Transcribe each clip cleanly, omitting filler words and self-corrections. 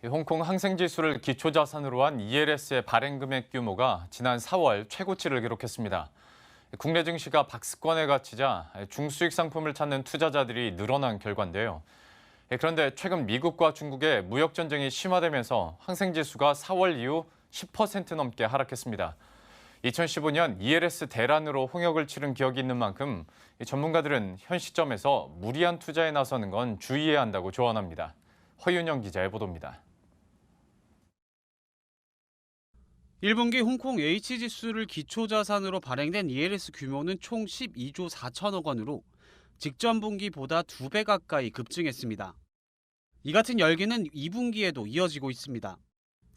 홍콩 항생지수를 기초자산으로 한 ELS의 발행 금액 규모가 지난 4월 최고치를 기록했습니다. 국내 증시가 박스권에 갇히자 중수익 상품을 찾는 투자자들이 늘어난 결과인데요. 그런데 최근 미국과 중국의 무역 전쟁이 심화되면서 항생지수가 4월 이후 10% 넘게 하락했습니다. 2015년 ELS 대란으로 홍역을 치른 기억이 있는 만큼 전문가들은 현 시점에서 무리한 투자에 나서는 건 주의해야 한다고 조언합니다. 허윤영 기자의 보도입니다. 1분기 홍콩 H지수를 기초자산으로 발행된 ELS 규모는 총 12조 4천억 원으로 직전 분기보다 2배 가까이 급증했습니다. 이 같은 열기는 2분기에도 이어지고 있습니다.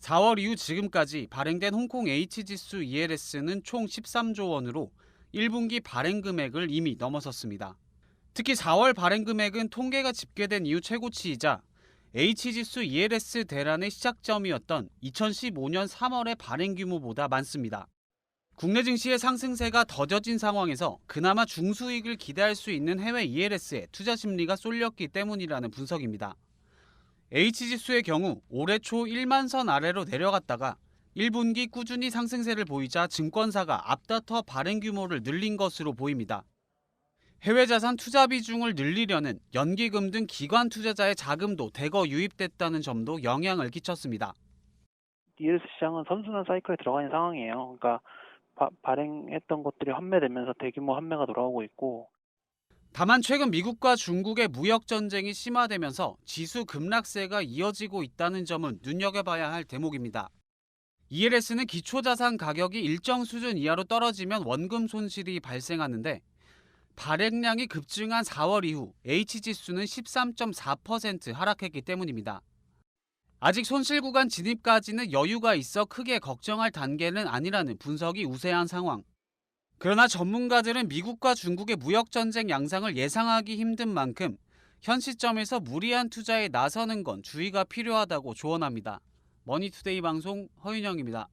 4월 이후 지금까지 발행된 홍콩 H지수 ELS는 총 13조 원으로 1분기 발행 금액을 이미 넘어섰습니다. 특히 4월 발행 금액은 통계가 집계된 이후 최고치이자 H지수 ELS 대란의 시작점이었던 2015년 3월의 발행 규모보다 많습니다. 국내 증시의 상승세가 더뎌진 상황에서 그나마 중수익을 기대할 수 있는 해외 ELS에 투자 심리가 쏠렸기 때문이라는 분석입니다. H지수의 경우 올해 초 1만 선 아래로 내려갔다가 1분기 꾸준히 상승세를 보이자 증권사가 앞다퉈 발행 규모를 늘린 것으로 보입니다. 해외 자산 투자 비중을 늘리려는 연기금 등 기관 투자자의 자금도 대거 유입됐다는 점도 영향을 끼쳤습니다. ELS 시장은 선순환 사이클에 들어가 있는 상황이에요. 그러니까 발행했던 것들이 환매되면서 대규모 환매가 돌아오고 있고, 다만 최근 미국과 중국의 무역 전쟁이 심화되면서 지수 급락세가 이어지고 있다는 점은 눈여겨봐야 할 대목입니다. ELS는 기초자산 가격이 일정 수준 이하로 떨어지면 원금 손실이 발생하는데 발행량이 급증한 4월 이후 H지수는 13.4% 하락했기 때문입니다. 아직 손실 구간 진입까지는 여유가 있어 크게 걱정할 단계는 아니라는 분석이 우세한 상황. 그러나 전문가들은 미국과 중국의 무역전쟁 양상을 예상하기 힘든 만큼 현 시점에서 무리한 투자에 나서는 건 주의가 필요하다고 조언합니다. 머니투데이 방송 허윤영입니다.